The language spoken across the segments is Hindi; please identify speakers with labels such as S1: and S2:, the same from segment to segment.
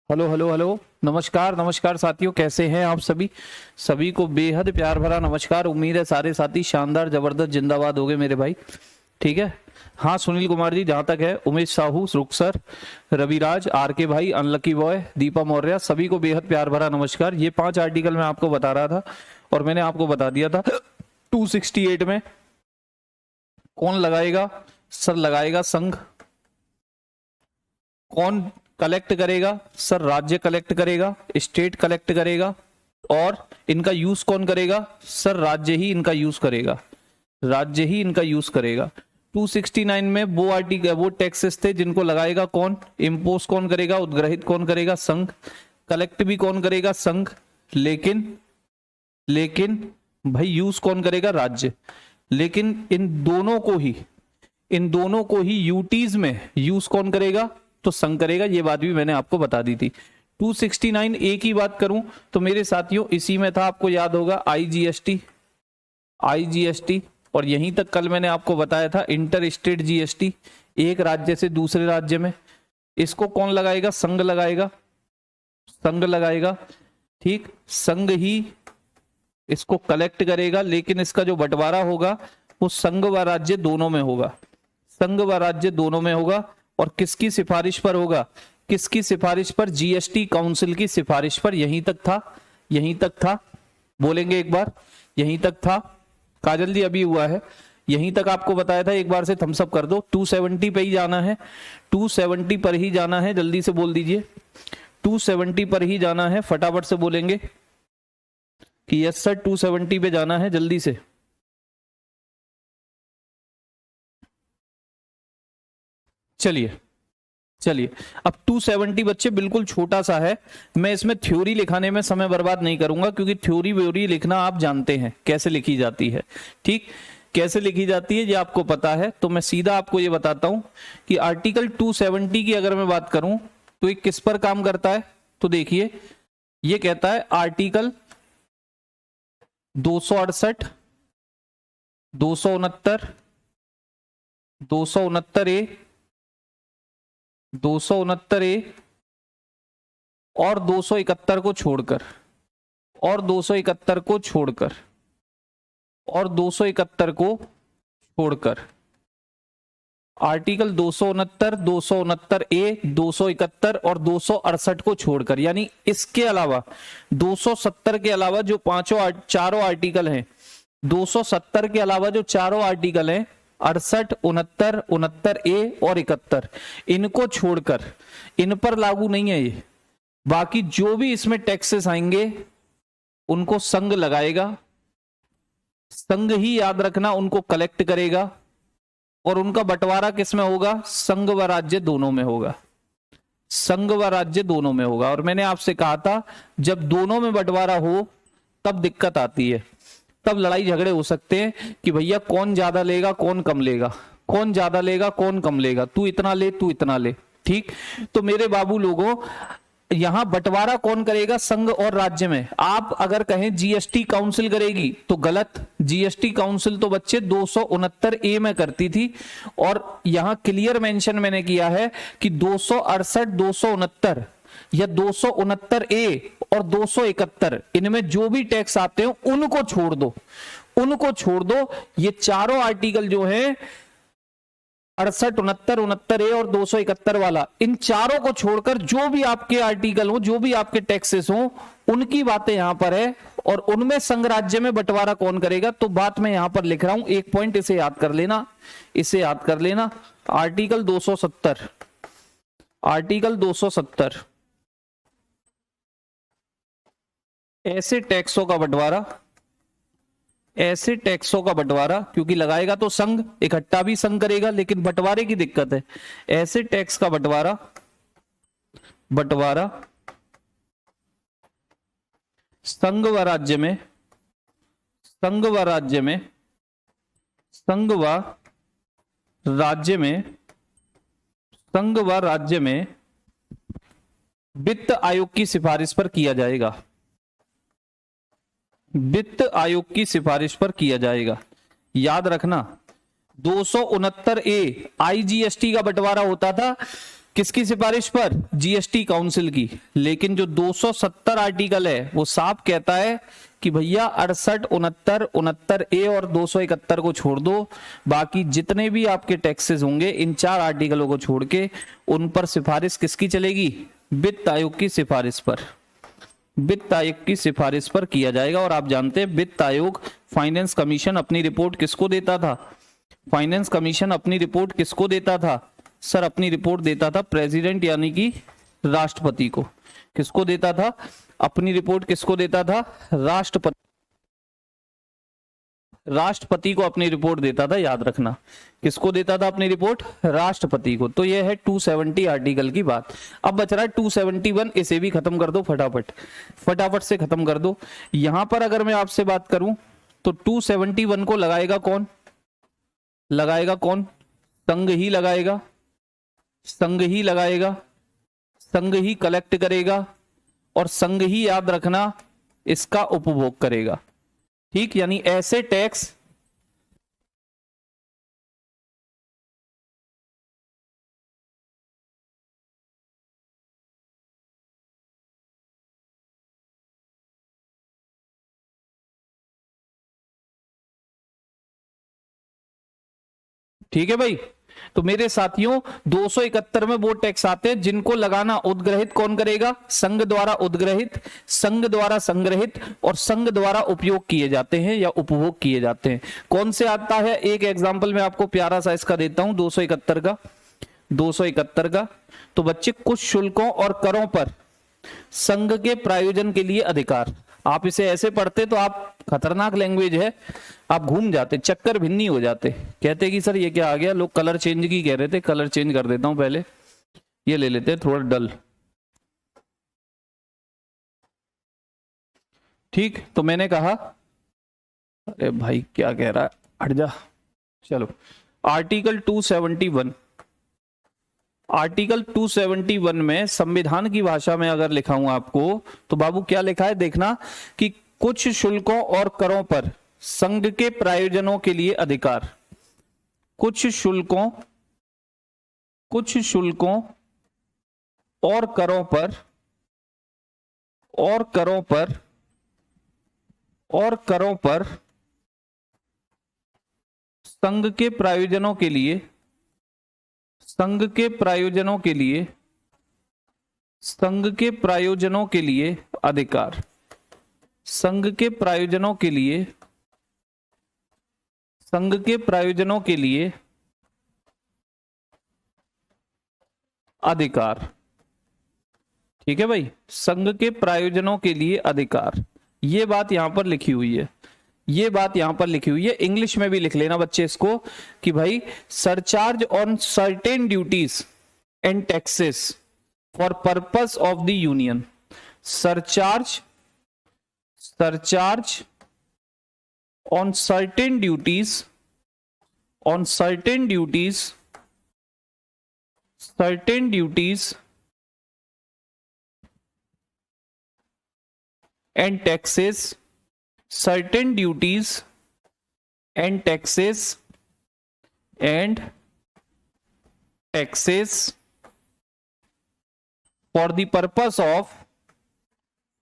S1: Hello hello hello. नमस्कार नमस्कार साथियों, कैसे हैं आप सभी? सभी को बेहद प्यार भरा नमस्कार। उम्मीद है सारे साथी शानदार जबरदस्त जिंदाबाद हो गए मेरे भाई। ठीक है। हाँ, सुनील कुमार जी जहां तक है, उमेश साहू, रुख सर, रविराज, आर के भाई, अनलकी बॉय, दीपा मौर्य, सभी को बेहद प्यार भरा नमस्कार। ये 5 आर्टिकल मैं आपको बता रहा था और मैंने आपको बता दिया था 268 में कौन लगाएगा? सर लगाएगा संघ। कौन कलेक्ट करेगा? सर राज्य कलेक्ट करेगा, स्टेट कलेक्ट करेगा। और इनका यूज कौन करेगा? सर राज्य ही इनका यूज करेगा, राज्य ही इनका यूज करेगा। 269 में वो आर्टिकल, वो टैक्सेस थे जिनको लगाएगा कौन? इम्पोज कौन करेगा? उद्ग्रहित कौन करेगा? संघ। कलेक्ट भी कौन करेगा? संघ। लेकिन भाई यूज कौन करेगा? राज्य। लेकिन इन दोनों को ही यूटीज में यूज कौन करेगा? तो संघ करेगा। ये बात भी मैंने आपको बता दी थी। 269 ए की बात करूं तो मेरे साथियों इसी में था, आपको याद होगा, आईजीएसटी। और यहीं तक कल मैंने आपको बताया था इंटर स्टेट जीएसटी, एक राज्य से दूसरे राज्य में। इसको कौन लगाएगा? संघ लगाएगा, संघ लगाएगा। ठीक, संघ ही इसको कलेक्ट करेगा, लेकिन इसका जो बंटवारा होगा वो संघ व राज्य दोनों में होगा, संघ व राज्य दोनों में होगा। और किसकी सिफारिश पर होगा? किसकी सिफारिश पर? जीएसटी काउंसिल की सिफारिश पर। यहीं तक था, यहीं तक था। बोलेंगे एक बार, यहीं तक था। काजल जी अभी हुआ है, यहीं तक आपको बताया था। एक बार से थम्स अप कर दो। 270 पे ही जाना है, 270 पर ही जाना है। जल्दी से बोल दीजिए, 270 पर ही जाना है। फटाफट से बोलेंगे कि यस सर 270 पे जाना है, जल्दी से। चलिए चलिए, अब 270 बच्चे बिल्कुल छोटा सा है। मैं इसमें थ्योरी लिखाने में समय बर्बाद नहीं करूंगा, क्योंकि थ्योरी व्योरी लिखना आप जानते हैं कैसे लिखी जाती है। ठीक, कैसे लिखी जाती है ये आपको पता है। तो मैं सीधा आपको ये बताता हूं कि आर्टिकल 270 की अगर मैं बात करूं तो ये किस पर काम करता है? तो देखिए, ये कहता है आर्टिकल 268, 269, 269 ए, 269 ए और 271 को छोड़कर, और 271 को छोड़कर, और 271 को छोड़कर आर्टिकल 269, 269 ए, 271 और 268 को छोड़कर, यानी इसके अलावा 270 के अलावा जो चारों आर्टिकल हैं, 270 के अलावा जो चारों आर्टिकल हैं, 68, 69, 69 ए और 71, इनको छोड़कर, इन पर लागू नहीं है ये। बाकी जो भी इसमें टैक्सेस आएंगे उनको संघ लगाएगा, संघ ही याद रखना उनको कलेक्ट करेगा। और उनका बंटवारा किसमें होगा? संघ व राज्य दोनों में होगा, संघ व राज्य दोनों में होगा। और मैंने आपसे कहा था जब दोनों में बंटवारा हो तब दिक्कत आती है, तब लड़ाई झगड़े हो सकते हैं कि भैया कौन ज्यादा लेगा कौन कम लेगा, कौन ज्यादा लेगा कौन कम लेगा, तू इतना ले तू इतना ले। ठीक, तो मेरे बाबू लोगों, यहां बंटवारा कौन करेगा? संघ और राज्य में। आप अगर कहें जीएसटी काउंसिल करेगी तो गलत। जीएसटी काउंसिल तो बच्चे 269 ए में करती थी, और यहां क्लियर मेंशन मैंने किया है कि 268, 269 या 269 ए और 271, इनमें जो भी टैक्स आते हैं उनको छोड़ दो, उनको छोड़ दो। ये चारों आर्टिकल जो है 68, 69, 69 ए और 271 वाला, इन चारों को छोड़कर जो भी आपके आर्टिकल हो, जो भी आपके टैक्सेस हो, उनकी बातें यहां पर है। और उनमें संघ राज्य में बंटवारा कौन करेगा? तो बात मैं यहां पर लिख रहा हूं, एक पॉइंट इसे याद कर लेना, इसे याद कर लेना। आर्टिकल 270, आर्टिकल 270, ऐसे टैक्सों का बंटवारा, ऐसे टैक्सों का बंटवारा, क्योंकि लगाएगा तो संघ, इकट्ठा भी संघ करेगा, लेकिन बंटवारे की दिक्कत है। ऐसे टैक्स का बंटवारा, बंटवारा संघ व राज्य में, संघ व राज्य में, संघ व राज्य में, संघ व राज्य में वित्त आयोग की सिफारिश पर किया जाएगा, वित्त आयोग की सिफारिश पर किया जाएगा। याद रखना 269 ए आईजीएसटी का बंटवारा होता था किसकी सिफारिश पर? जीएसटी काउंसिल की। लेकिन जो 270 आर्टिकल है वो साफ कहता है कि भैया 68, 69, 69A और 271 को छोड़ दो, बाकी जितने भी आपके टैक्सेस होंगे इन 4 आर्टिकलों को छोड़ के उन पर सिफारिश किसकी चलेगी? वित्त आयोग की सिफारिश पर, वित्त आयोग की सिफारिश पर किया जाएगा। और आप जानते हैं वित्त आयोग, फाइनेंस कमीशन अपनी रिपोर्ट किसको देता था? फाइनेंस कमीशन अपनी रिपोर्ट किसको देता था? सर अपनी रिपोर्ट देता था प्रेसिडेंट यानी कि राष्ट्रपति को। किसको देता था अपनी रिपोर्ट? किसको देता था? राष्ट्रपति, राष्ट्रपति को अपनी रिपोर्ट देता था, याद रखना। किसको देता था अपनी रिपोर्ट? राष्ट्रपति को। तो यह है 270 आर्टिकल की बात। अब बच रहा है 271, इसे भी खत्म कर दो फटाफट, फटाफट से खत्म कर दो। यहां पर अगर मैं आपसे बात करूं तो 271 को लगाएगा कौन? लगाएगा कौन? संघ ही लगाएगा, संघ ही लगाएगा, संघ ही कलेक्ट करेगा और संघ ही, याद रखना, इसका उपभोग करेगा। ठीक, यानी ऐसे टैक्स ठीक है भाई। तो मेरे साथियों 271 में वो टैक्स आते हैं जिनको लगाना उद्ग्रहित कौन करेगा? संघ द्वारा उद्ग्रहित, संघ द्वारा संग्रहित और संघ द्वारा उपयोग किए जाते हैं या उपभोग किए जाते हैं। कौन से आता है? एक एग्जांपल मैं आपको प्यारा सा इसका देता हूं, 271 का, 271 का। तो बच्चे, कुछ शुल्कों और करों पर संघ के प्रायोजन के लिए अधिकार। आप इसे ऐसे पढ़ते तो आप, खतरनाक लैंग्वेज है, आप घूम जाते, चक्कर भिन्नी हो जाते, कहते कि सर ये क्या आ गया। लोग कलर चेंज की कह रहे थे, कलर चेंज कर देता हूं पहले, ये ले लेते हैं थोड़ा डल। ठीक, तो मैंने कहा, अरे भाई क्या कह रहा है, हट जा। चलो, आर्टिकल 271, आर्टिकल 271 में संविधान की भाषा में अगर लिखाऊं आपको तो बाबू क्या लिखा है देखना, कि कुछ शुल्कों और करों पर संघ के प्रायोजनों के लिए अधिकार। कुछ शुल्कों और करों पर, और करों पर, और करों पर संघ के प्रायोजनों के लिए, संघ के प्रायोजनों के लिए, संघ के प्रायोजनों के लिए अधिकार। संघ के प्रायोजनों के लिए, संघ के प्रायोजनों के लिए अधिकार। ठीक है भाई, संघ के प्रायोजनों के लिए अधिकार, ये बात यहां पर लिखी हुई है, ये बात यहां पर लिखी हुई है। इंग्लिश में भी लिख लेना बच्चे इसको, कि भाई surcharge on certain duties and taxes for purpose of the union. Surcharge, surcharge on certain duties, on certain duties, certain duties and taxes, certain duties and taxes and taxes for the purpose of,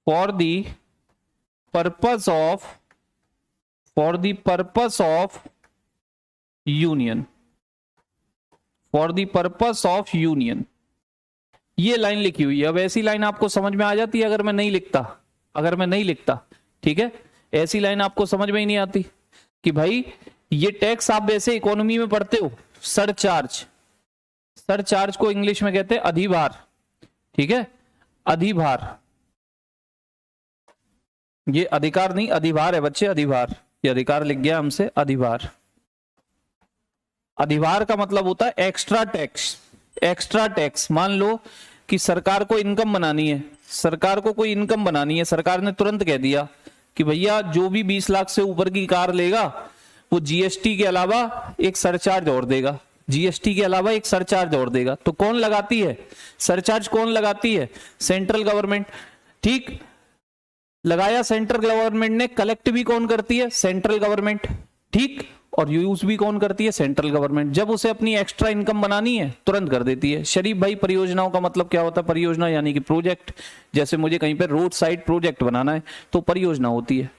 S1: for the purpose of, for the purpose of union, for the purpose of union। ये लाइन लिखी हुई है। अब ऐसी लाइन आपको समझ में आ जाती है अगर मैं नहीं लिखता, अगर मैं नहीं लिखता, ठीक है, ऐसी लाइन आपको समझ में ही नहीं आती कि भाई ये टैक्स आप वैसे इकोनॉमी में पढ़ते हो, सरचार्ज, सरचार्ज को इंग्लिश में कहते हैं अधिभार। ठीक है, अधिभार, ये अधिकार नहीं अधिभार है बच्चे, अधिभार, ये अधिकार लिख गया हमसे, अधिभार। अधिभार का मतलब होता है एक्स्ट्रा टैक्स, एक्स्ट्रा टैक्स। मान लो कि सरकार को इनकम बनानी है, सरकार को कोई इनकम बनानी है, सरकार ने तुरंत कह दिया कि भैया जो भी 20 लाख से ऊपर की कार लेगा वो जीएसटी के अलावा एक सरचार्ज और देगा, जीएसटी के अलावा एक सरचार्ज और देगा। तो कौन लगाती है सरचार्ज? कौन लगाती है? Central government. ठीक, लगाया सेंट्रल गवर्नमेंट ने, कलेक्ट भी कौन करती है? Central government. ठीक, और यूज भी कौन करती है? Central government. जब उसे अपनी एक्स्ट्रा इनकम बनानी है तुरंत कर देती है। शरीफ भाई, परियोजनाओं का मतलब क्या होता है? परियोजना यानी कि प्रोजेक्ट। जैसे मुझे कहीं पे रोड साइड प्रोजेक्ट बनाना है तो परियोजना होती है,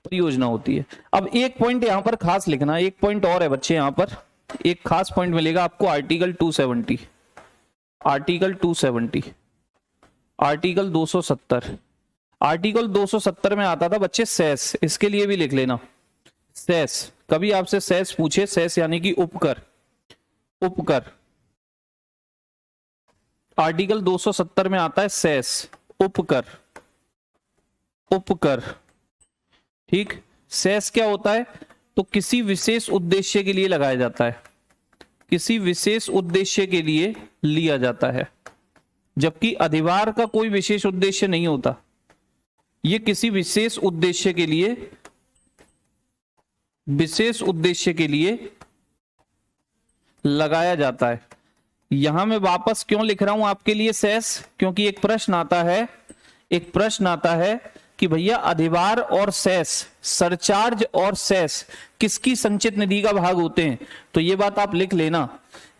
S1: परियोजना होती है। अब एक पॉइंट यहां पर खास लिखना, एक पॉइंट और है बच्चे, यहां पर एक खास पॉइंट मिलेगा आपको, आर्टिकल 270, आर्टिकल 270, आर्टिकल 270। आर्टिकल 270 में आता था बच्चे सेस, इसके लिए भी लिख लेना सेस। कभी आपसे सेस पूछे, सेस यानी कि उपकर, उपकर। आर्टिकल 270 में आता है सेस, उपकर, उपकर। ठीक, सेस क्या होता है? तो किसी विशेष उद्देश्य के लिए लगाया जाता है, किसी विशेष उद्देश्य के लिए लिया जाता है, जबकि अधिभार का कोई विशेष उद्देश्य नहीं होता। ये किसी विशेष उद्देश्य के लिए, विशेष उद्देश्य के लिए लगाया जाता है। यहां मैं वापस क्यों लिख रहा हूं आपके लिए सेस? क्योंकि एक प्रश्न आता है, एक प्रश्न आता है कि भैया अधिभार और सेस, सरचार्ज और सेस किसकी संचित निधि का भाग होते हैं? तो ये बात आप लिख लेना,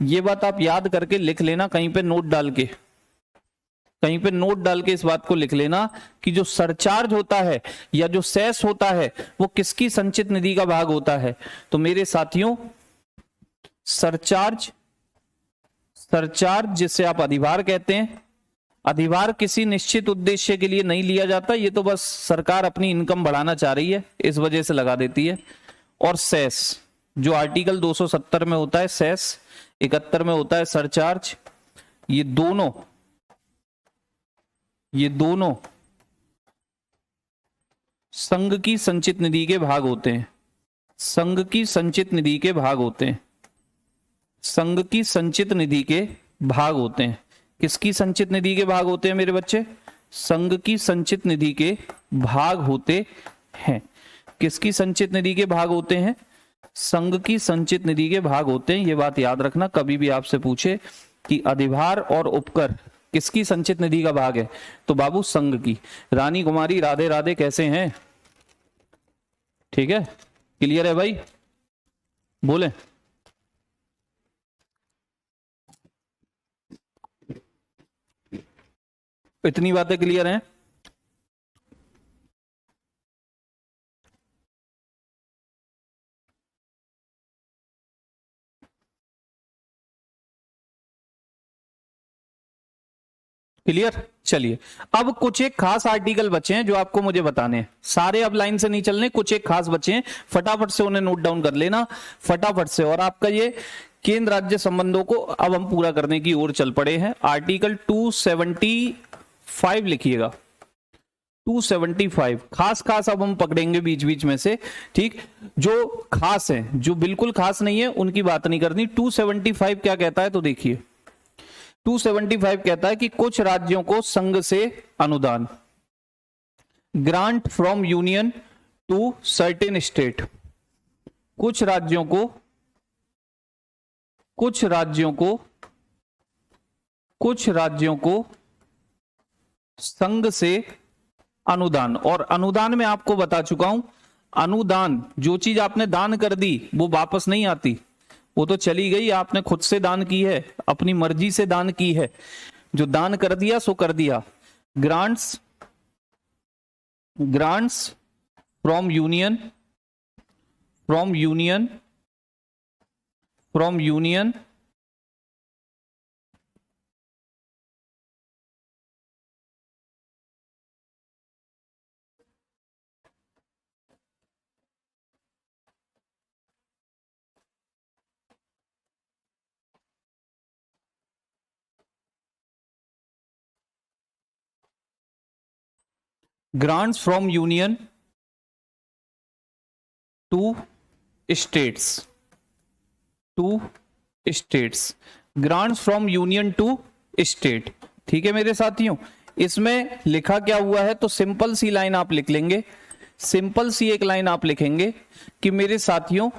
S1: ये बात आप याद करके लिख लेना, कहीं पे नोट डाल के, कहीं पे नोट डाल के इस बात को लिख लेना कि जो सरचार्ज होता है या जो सेस होता है वो किसकी संचित निधि का भाग होता है? तो मेरे साथियों, सरचार्ज, सरचार्ज जिसे आप अधिभार कहते हैं, अधिभार किसी निश्चित उद्देश्य के लिए नहीं लिया जाता, ये तो बस सरकार अपनी इनकम बढ़ाना चाह रही है इस वजह से लगा देती है। और सेस जो आर्टिकल 270 में होता है सेस, 71 में होता है सरचार्ज, ये दोनों, ये दोनों संघ की संचित निधि के भाग होते हैं, संघ की संचित निधि के भाग होते हैं, संघ की संचित निधि के भाग होते हैं। किसकी संचित निधि के भाग होते हैं मेरे बच्चे? संघ की संचित निधि के भाग होते हैं। किसकी संचित निधि के भाग होते हैं? संघ की संचित निधि के भाग होते हैं। ये बात याद रखना, कभी भी आपसे पूछे कि अधिभार और उपकर किसकी संचित निधि का भाग है, तो बाबू संघ की। रानी कुमारी राधे राधे, कैसे हैं? ठीक है, क्लियर है भाई? बोले इतनी बातें क्लियर हैं? क्लियर? चलिए, अब कुछ एक खास आर्टिकल बचे हैं जो आपको मुझे बताने हैं। सारे अब लाइन से नहीं चलने, कुछ एक खास बचे हैं, फटाफट से उन्हें नोट डाउन कर लेना, फटाफट से। और आपका ये केंद्र राज्य संबंधों को अब हम पूरा करने की ओर चल पड़े हैं। आर्टिकल 275 लिखिएगा, 275 खास खास अब हम पकड़ेंगे बीच बीच में से। ठीक, जो खास है, जो बिल्कुल खास नहीं है उनकी बात नहीं करनी। 275 क्या कहता है तो देखिए, 275 कहता है कि कुछ राज्यों को संघ से अनुदान, grant from union to certain state, कुछ राज्यों को, कुछ राज्यों को, कुछ राज्यों को संघ से अनुदान। और अनुदान में आपको बता चुका हूं, अनुदान जो चीज आपने दान कर दी वो वापस नहीं आती, वो तो चली गई, आपने खुद से दान की है, अपनी मर्जी से दान की है, जो दान कर दिया सो कर दिया। Grants, grants from union, from union, from union grants from union to states, to states, grants from union to state. ठीक है मेरे साथियों, इसमें लिखा क्या हुआ है तो सिंपल सी लाइन आप लिख लेंगे, सिंपल सी एक लाइन आप लिखेंगे कि मेरे साथियों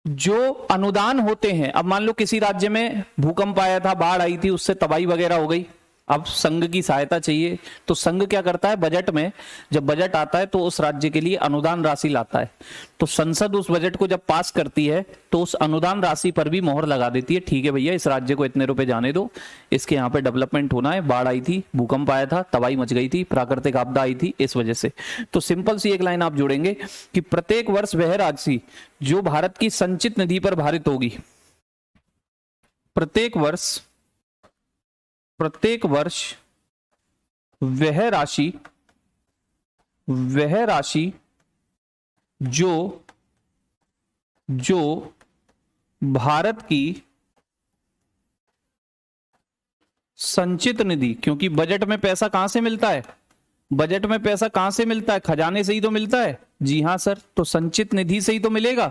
S1: जो अनुदान होते हैं, अब मान लो किसी राज्य में भूकंप आया था, बाढ़ आई थी, उससे तबाही वगैरह हो गई, अब संघ की सहायता चाहिए तो संघ क्या करता है, बजट में जब बजट आता है तो उस राज्य के लिए अनुदान राशि लाता है। तो संसद उस बजट को जब पास करती है तो उस अनुदान राशि पर भी मोहर लगा देती है, ठीक है भैया इस राज्य को इतने रुपए जाने दो, इसके यहाँ पे डेवलपमेंट होना है, बाढ़ आई थी, भूकंप आया था, तबाही मच गई थी, प्राकृतिक आपदा आई थी, इस वजह से। तो सिंपल सी एक लाइन आप जोड़ेंगे कि प्रत्येक वर्ष वह राशि जो भारत की संचित निधि पर भारित होगी, प्रत्येक वर्ष वह राशि जो भारत की संचित निधि, क्योंकि बजट में पैसा कहां से मिलता है, बजट में पैसा कहां से मिलता है, खजाने से ही तो मिलता है। जी हां सर, तो संचित निधि से ही तो मिलेगा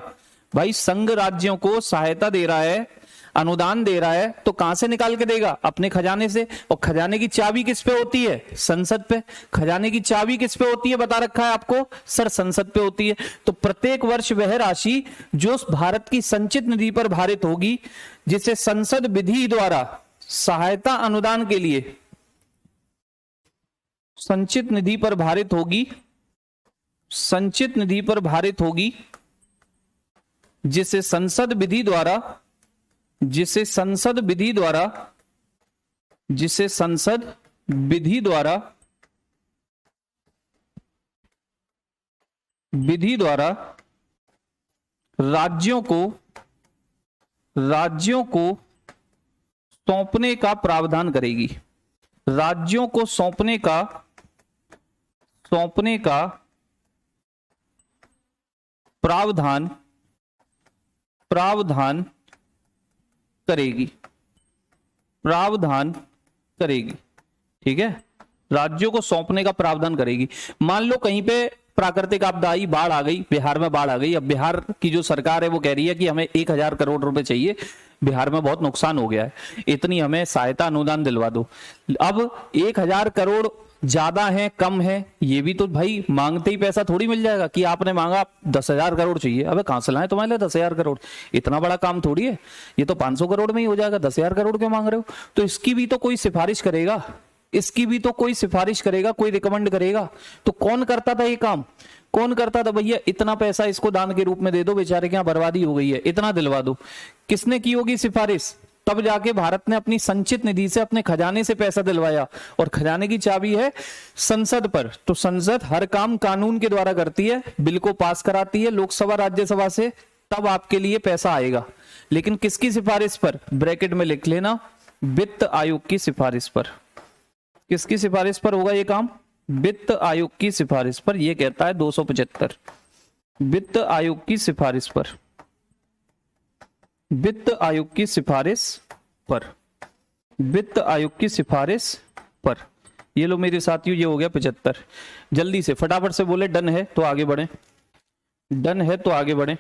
S1: भाई। संघ राज्यों को सहायता दे रहा है, अनुदान दे रहा है, तो कहां से निकाल के देगा, अपने खजाने से। और खजाने की चाबी किस पे होती है, संसद पे। खजाने की चाबी किस पे होती है बता रखा है आपको, सर संसद पे होती है। तो प्रत्येक वर्ष वह राशि जो भारत की संचित निधि पर भारित होगी, जिसे संसद विधि द्वारा सहायता अनुदान के लिए संचित निधि पर भारित होगी, संचित निधि पर भारित होगी, जिसे संसद विधि द्वारा राज्यों को सौंपने का प्रावधान करेगी, राज्यों को सौंपने का प्रावधान करेगी, ठीक है, राज्यों को सौंपने का प्रावधान करेगी। मान लो कहीं पे प्राकृतिक आपदा आई, बाढ़ आ गई, बिहार में बाढ़ आ गई। अब बिहार की जो सरकार है वो कह रही है कि हमें 1000 करोड़ रुपए चाहिए, बिहार में बहुत नुकसान हो गया है, इतनी हमें सहायता अनुदान दिलवा दो। अब 1000 करोड़ ज्यादा है कम है, ये भी तो भाई मांगते ही पैसा थोड़ी मिल जाएगा कि आपने मांगा 10,000 करोड़ चाहिए, अबे कहां से लाए तुम्हारे लिए 10,000 करोड़, इतना बड़ा काम थोड़ी है, ये तो 500 करोड़ में ही हो जाएगा, 10,000 करोड़ क्यों मांग रहे हो। तो इसकी भी तो कोई सिफारिश करेगा, कोई रिकमेंड करेगा। तो कौन करता था ये काम, कौन करता था, भैया इतना पैसा इसको दान के रूप में दे दो, बेचारे के यहाँ बर्बादी हो गई है, इतना दिलवा दो। किसने की होगी सिफारिश, तब जाके भारत ने अपनी संचित निधि से, अपने खजाने से पैसा दिलवाया, और खजाने की चाबी है संसद पर। तो संसद हर काम कानून के द्वारा करती है, बिल को पास कराती है लोकसभा राज्यसभा से, तब आपके लिए पैसा आएगा। लेकिन किसकी सिफारिश पर, ब्रैकेट में लिख लेना, वित्त आयोग की सिफारिश पर। किसकी सिफारिश पर होगा ये काम, वित्त आयोग की सिफारिश पर। यह कहता है 275, वित्त आयोग की सिफारिश पर, वित्त आयोग की सिफारिश पर, वित्त आयोग की सिफारिश पर। ये लो मेरे साथियों, ये हो गया 75। जल्दी से फटाफट से बोले डन है तो आगे बढ़े, डन है तो आगे बढ़े।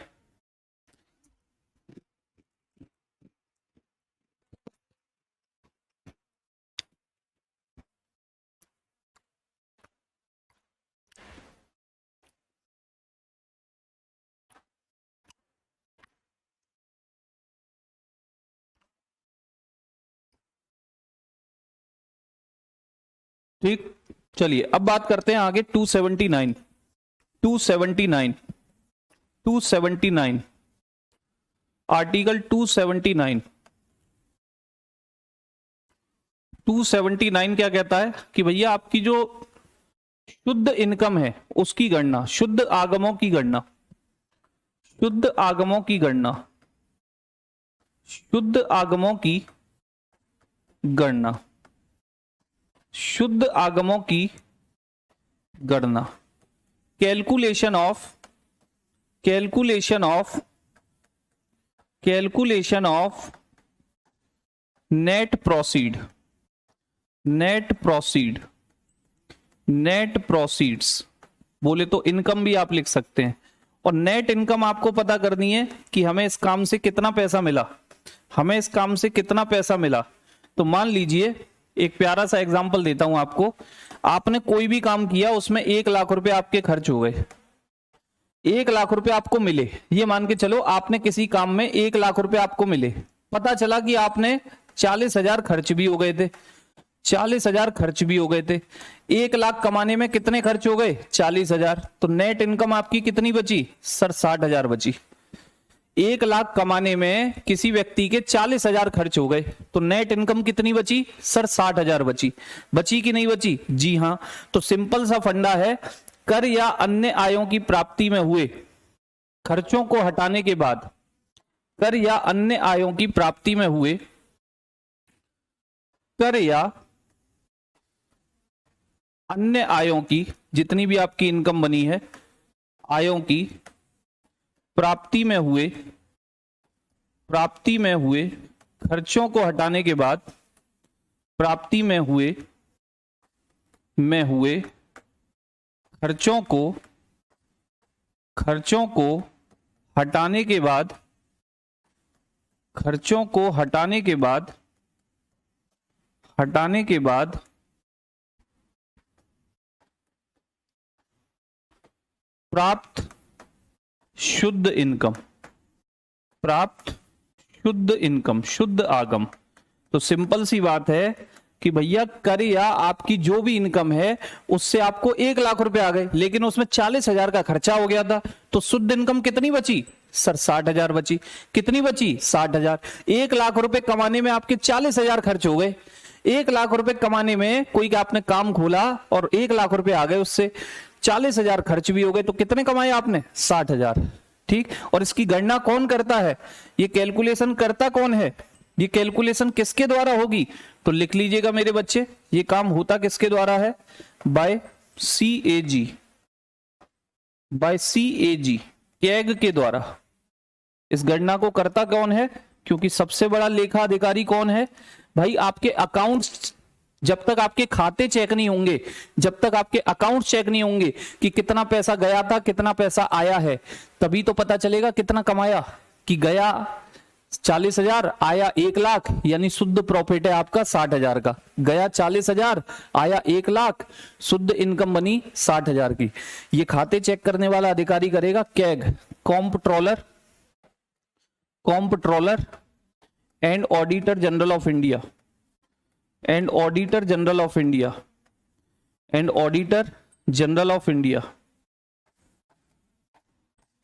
S1: ठीक, चलिए अब बात करते हैं आगे 279 आर्टिकल 279 क्या कहता है कि भैया आपकी जो शुद्ध इनकम है उसकी गणना, शुद्ध आगमों की गणना, शुद्ध आगमों की गणना, शुद्ध आगमों की गणना, शुद्ध आगमों की गणना, कैलकुलेशन ऑफ नेट प्रोसीड्स बोले तो इनकम भी आप लिख सकते हैं। और नेट इनकम आपको पता करनी है कि हमें इस काम से कितना पैसा मिला, हमें इस काम से कितना पैसा मिला। तो मान लीजिए एक प्यारा सा एग्जांपल देता हूं आपको, आपने कोई भी काम किया, उसमें 1 लाख रुपए आपके खर्च हो गए, 1 लाख रुपए आपको मिले। ये मान के चलो आपने किसी काम में 1 लाख रुपए आपको मिले, पता चला कि आपने 40,000 खर्च भी हो गए थे, 40,000 खर्च भी हो गए थे। 1 लाख कमाने में कितने खर्च हो गए? 40,000। तो नेट इनकम आपकी कितनी बची सर? 60,000 बची। 1 लाख कमाने में किसी व्यक्ति के 40,000 खर्च हो गए, तो नेट इनकम कितनी बची सर? 60,000 बची। बची कि नहीं बची? जी हां। तो सिंपल सा फंडा है, कर या अन्य आयों की प्राप्ति में हुए खर्चों को हटाने के बाद, कर या अन्य आयों की प्राप्ति में हुए, कर या अन्य आयों की, जितनी भी आपकी इनकम बनी है, आयों की प्राप्ति में हुए खर्चों को हटाने के बाद, प्राप्ति में हुए खर्चों को हटाने के बाद, प्राप्त शुद्ध इनकम, शुद्ध आगम। तो सिंपल सी बात है कि भैया कर या आपकी जो भी इनकम है उससे आपको 1 लाख रुपए आ गए, लेकिन उसमें 40,000 का खर्चा हो गया था, तो शुद्ध इनकम कितनी बची सर? 60,000 बची। कितनी बची? 60,000। 1 लाख रुपए कमाने में आपके 40,000 खर्च हो गए। 1 लाख रुपए कमाने में कोई आपने काम खोला और 1 लाख रुपए आ गए, उससे 40,000 खर्च भी हो गए, तो कितने कमाए आपने? 60,000। ठीक। और इसकी गणना कौन करता है? ये कैलकुलेशन करता कौन है? ये कैलकुलेशन किसके द्वारा होगी? तो लिख लीजिएगा मेरे बच्चे, ये काम होता किसके द्वारा है? बाय CAG, कैग के द्वारा। इस गणना को करता कौन है? क्योंकि सबसे बड़ा लेखा अधिकारी कौन है भाई? आपके अकाउंट्स। जब तक आपके खाते चेक नहीं होंगे, जब तक आपके अकाउंट चेक नहीं होंगे कि कितना पैसा गया था, कितना पैसा आया है, तभी तो पता चलेगा कितना कमाया। कि गया 40,000, आया 1 लाख, यानी शुद्ध प्रॉफिट है आपका 60,000 का। गया 40,000, आया 1 लाख, शुद्ध इनकम बनी 60,000 की। ये खाते चेक करने वाला अधिकारी करेगा CAG, comptroller and auditor general of India,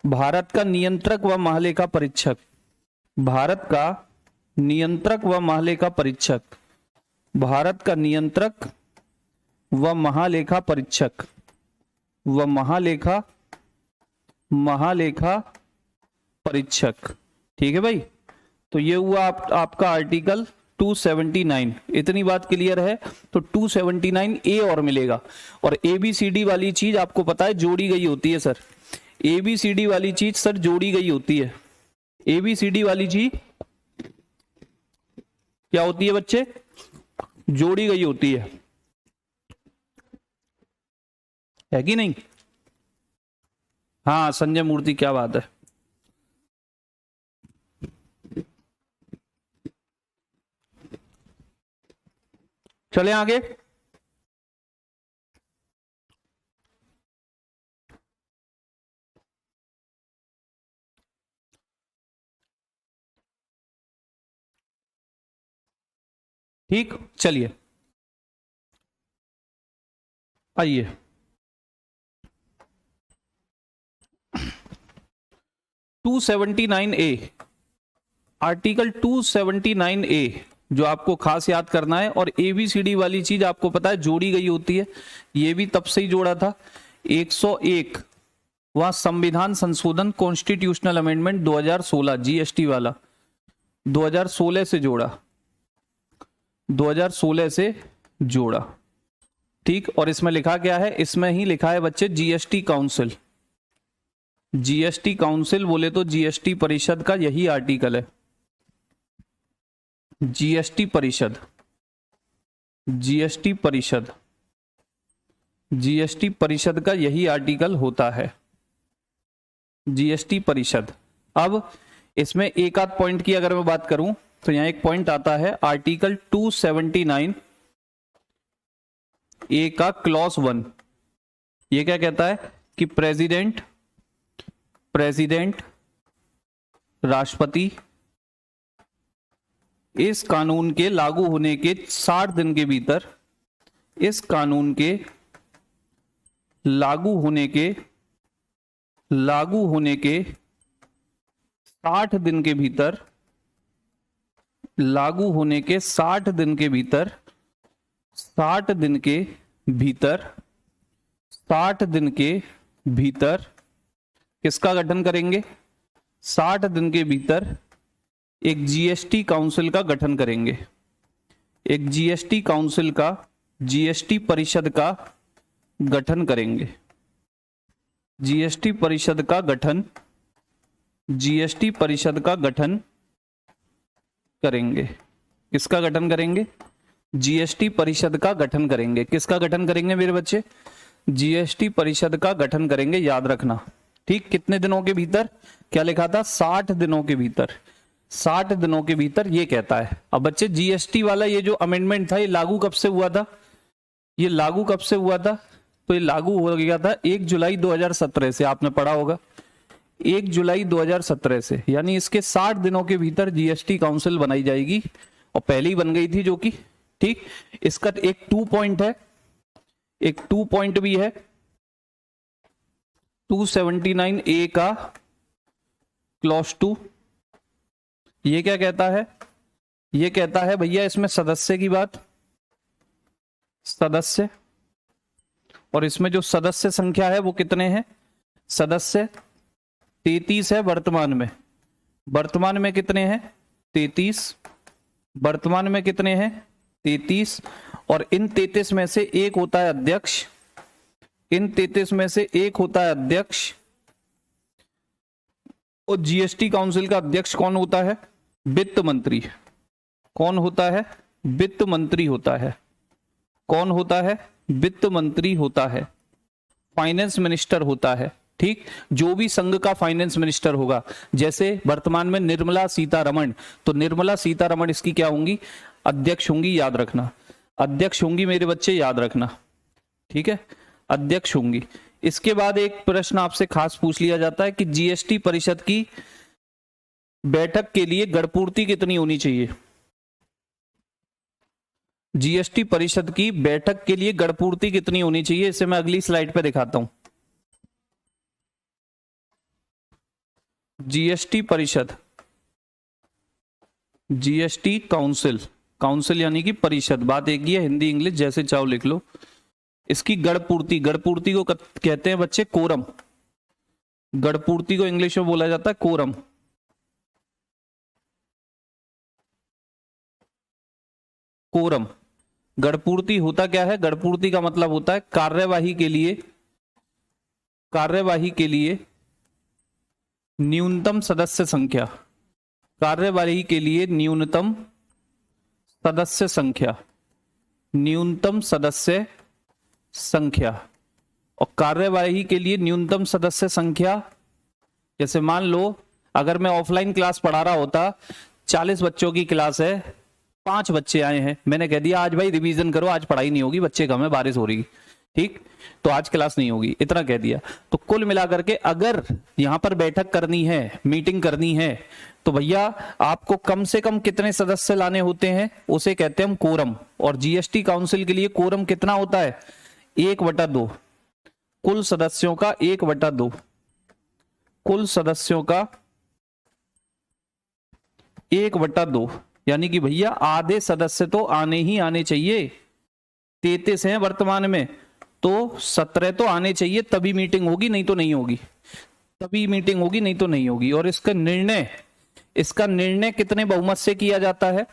S1: Bharat का नियंत्रक व महालेखा परीक्षक, महालेखा परीक्षक। ठीक है भाई। तो ये हुआ आपका आर्टिकल 279। इतनी बात क्लियर है? तो 279A और मिलेगा। और ABCD वाली चीज आपको पता है जोड़ी गई होती है सर। ABCD वाली चीज सर जोड़ी गई होती है। ABCD वाली चीज क्या होती है बच्चे? जोड़ी गई होती है कि नहीं? हाँ संजय मूर्ति, क्या बात है। चले आगे। ठीक, चलिए आइए। आर्टिकल 279A जो आपको खास याद करना है। और ABCD वाली चीज आपको पता है जोड़ी गई होती है, ये भी तब से ही जोड़ा था। 101 वह संविधान संशोधन कॉन्स्टिट्यूशनल अमेंडमेंट 2016 GST वाला 2016 से जोड़ा, 2016 से जोड़ा। ठीक। और इसमें लिखा क्या है? इसमें ही लिखा है बच्चे GST काउंसिल। GST काउंसिल बोले तो GST परिषद का यही आर्टिकल है। GST परिषद, GST परिषद का यही आर्टिकल होता है, GST परिषद। अब इसमें एक आध पॉइंट की अगर मैं बात करूं तो यहां एक पॉइंट आता है आर्टिकल 279A का क्लॉज 1। ये क्या कहता है कि प्रेसिडेंट, राष्ट्रपति इस कानून के लागू होने के 60 दिन के भीतर, इस कानून के लागू होने के 60 दिन के भीतर, लागू होने के 60 दिन के भीतर, 60 दिन के भीतर, 60 दिन के भीतर किसका गठन करेंगे? 60 दिन के भीतर एक जीएसटी काउंसिल का गठन करेंगे, एक जीएसटी काउंसिल का, जीएसटी परिषद का गठन करेंगे, जीएसटी परिषद का गठन, जीएसटी परिषद का गठन करेंगे। किसका गठन करेंगे? जीएसटी परिषद का गठन करेंगे। किसका गठन करेंगे मेरे बच्चे? जीएसटी परिषद का गठन करेंगे, याद रखना। ठीक, कितने दिनों के भीतर? क्या लिखा था? 60 दिनों के भीतर, 60 दिनों के भीतर ये कहता है। अब बच्चे जीएसटी वाला ये जो अमेंडमेंट था, ये लागू कब से हुआ था? ये लागू कब से हुआ था? तो ये लागू हो गया था 1 जुलाई 2017 से, आपने पढ़ा होगा 1 जुलाई 2017 से। यानी इसके 60 दिनों के भीतर जीएसटी काउंसिल बनाई जाएगी, और पहले ही बन गई थी जो कि, ठीक। इसका एक 2 पॉइंट है, एक 2 पॉइंट भी है, 279A का क्लॉज 2। ये क्या कहता है? ये कहता है भैया इसमें सदस्य की बात, सदस्य, और इसमें जो सदस्य संख्या है वो कितने हैं? सदस्य 33 है वर्तमान में। वर्तमान में कितने हैं? 33। वर्तमान में कितने हैं? 33। और इन 33 में से एक होता है अध्यक्ष, इन 33 में से एक होता है अध्यक्ष। और जीएसटी काउंसिल का अध्यक्ष कौन होता है? वित्त मंत्री। कौन होता है? वित्त मंत्री होता है। कौन होता है? वित्त मंत्री होता है। फाइनेंस मिनिस्टर होता है। ठीक, जो भी संघ का फाइनेंस मिनिस्टर होगा, जैसे वर्तमान में निर्मला सीतारमण, तो निर्मला सीतारमण इसकी क्या होंगी? अध्यक्ष होंगी, याद रखना। अध्यक्ष होंगी मेरे बच्चे, याद रखना। ठीक है, अध्यक्ष होंगी। इसके बाद एक प्रश्न आपसे खास पूछ लिया जाता है कि जीएसटी परिषद की बैठक के लिए गणपूर्ति कितनी होनी चाहिए? जीएसटी परिषद की बैठक के लिए गणपूर्ति कितनी होनी चाहिए? इसे मैं अगली स्लाइड पे दिखाता हूं। जीएसटी परिषद, जीएसटी काउंसिल, काउंसिल यानी कि परिषद, बात एक ही है, हिंदी इंग्लिश जैसे चाहो लिख लो। इसकी गणपूर्ति, गणपूर्ति को कहते हैं बच्चे कोरम। गणपूर्ति को इंग्लिश में बोला जाता है कोरम। कोरम। गणपूर्ति होता क्या है? गणपूर्ति का मतलब होता है कार्यवाही के लिए, कार्यवाही के लिए न्यूनतम सदस्य संख्या, कार्यवाही के लिए न्यूनतम सदस्य संख्या, न्यूनतम सदस्य संख्या। और कार्यवाही के लिए न्यूनतम सदस्य संख्या, जैसे मान लो अगर मैं ऑफलाइन क्लास पढ़ा रहा होता, 40 बच्चों की क्लास है, 5 बच्चे आए हैं, मैंने कह दिया आज भाई रिवीजन करो, आज पढ़ाई नहीं होगी, बच्चे कम है, बारिश हो रही, ठीक, तो आज क्लास नहीं होगी, इतना कह दिया। तो कुल मिलाकर के अगर यहां पर बैठक करनी है, मीटिंग करनी है, तो भैया आपको कम से कम कितने सदस्य लाने होते हैं? उसे कहते हैं हम कोरम। और जीएसटी काउंसिल के लिए कोरम कितना होता है? 1/2, कुल सदस्यों का 1/2, कुल सदस्यों का 1/2, यानी कि भैया आधे सदस्य तो आने ही आने चाहिए। 33 हैं वर्तमान में, तो 17 तो आने चाहिए, तभी मीटिंग होगी, नहीं तो नहीं होगी, तभी मीटिंग होगी, नहीं तो नहीं होगी। और इसका निर्णय, इसका निर्णय कितने बहुमत से किया जाता है?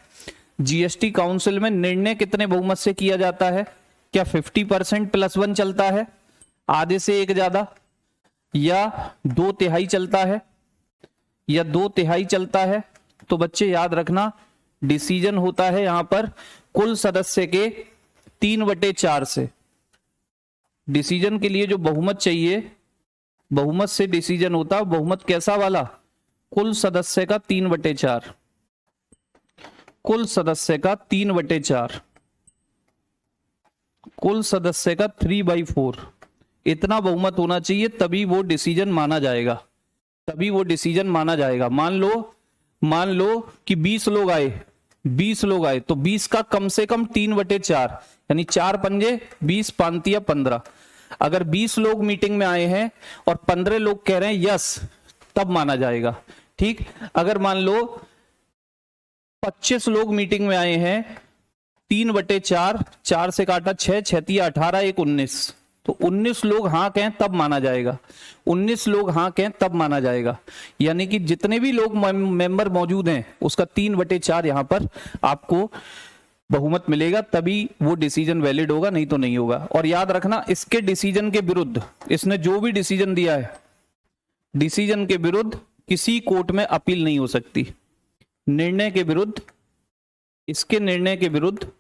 S1: जीएसटी काउंसिल में निर्णय कितने बहुमत से किया जाता है? क्या 50% +1 चलता है, आधे से एक ज्यादा, या 2/3 चलता है, या 2/3 चलता है? तो बच्चे याद रखना, डिसीजन होता है यहां पर कुल सदस्य के 3/4 से। डिसीजन के लिए जो बहुमत चाहिए, बहुमत से डिसीजन होता, बहुमत कैसा वाला? कुल सदस्य का 3/4, कुल सदस्य का 3/4, कुल सदस्य का 3/4, इतना बहुमत होना चाहिए, तभी वो डिसीजन माना जाएगा, तभी वो डिसीजन माना जाएगा। मान लो कि 20 लोग आए, 20 लोग आए तो 20 का कम से कम 3/4 यानी 4 पंजे 20 पांतिया 15। अगर 20 लोग मीटिंग में आए हैं और 15 लोग कह रहे हैं यस, तब माना जाएगा। ठीक, अगर मान लो 25 लोग मीटिंग में आए हैं, 3/4, 4 से काटा 6, 6 तिया 18, 1 19, तो 19 लोग हाँ कहें तब माना जाएगा। 19 लोग हाँ कहें तब माना जाएगा, यानी कि जितने भी लोग मेंबर मौजूद हैं उसका 3/4 यहां पर आपको बहुमत मिलेगा, तभी वो डिसीजन वैलिड होगा, नहीं तो नहीं होगा। और याद रखना, इसके डिसीजन के विरुद्ध, इसने जो भी डिसीजन दिया है, डिसीजन के विरुद्ध किसी कोर्ट में अपील नहीं हो सकती। निर्णय के विरुद्ध, इसके निर्णय के विरुद्ध,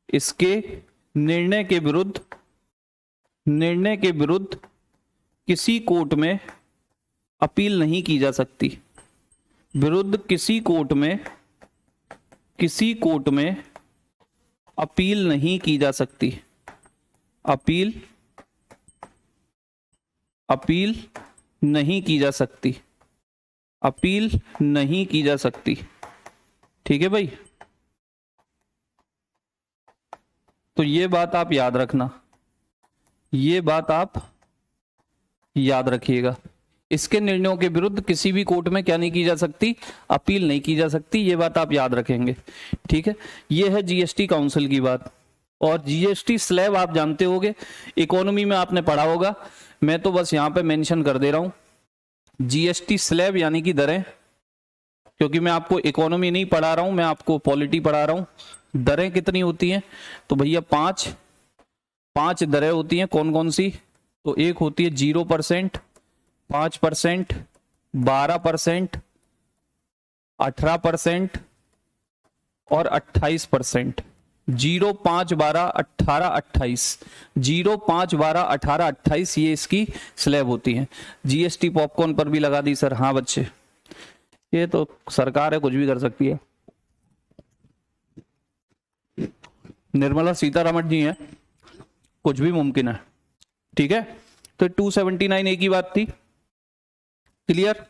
S1: इसके निर्णय के विरुद्ध, निर्णय के विरुद्ध किसी कोर्ट में अपील नहीं की जा सकती। विरुद्ध किसी कोर्ट में, किसी कोर्ट में अपील नहीं की जा सकती। अपील, अपील नहीं की जा सकती, अपील नहीं की जा सकती। ठीक है भाई, तो ये बात आप याद रखना, ये बात आप याद रखिएगा। इसके निर्णयों के विरुद्ध किसी भी कोर्ट में क्या नहीं की जा सकती, अपील नहीं की जा सकती, ये बात आप याद रखेंगे। ठीक है, ये है जीएसटी काउंसिल की बात। और जीएसटी स्लैब आप जानते होंगे, इकोनॉमी में आपने पढ़ा होगा, मैं तो बस यहां पे मेंशन कर दे रहा हूं। जीएसटी स्लैब यानी कि दरें, क्योंकि मैं आपको इकोनॉमी नहीं पढ़ा रहा हूं, मैं आपको पॉलिटी पढ़ा रहा हूं। दरें कितनी होती हैं, तो भैया 5 दरें होती हैं। कौन कौन सी, तो एक होती है 0%, 5%, 12%, 18% और 28%। 0, 5, 12, 18, 28, 0, 5, 12, 18, 28 ये इसकी स्लैब होती है। जीएसटी पॉपकॉर्न पर भी लगा दी सर। हाँ बच्चे, ये तो सरकार है, कुछ भी कर सकती है। निर्मला सीतारमण जी हैं, कुछ भी मुमकिन है। ठीक है, तो 279 एक ही बात थी, क्लियर।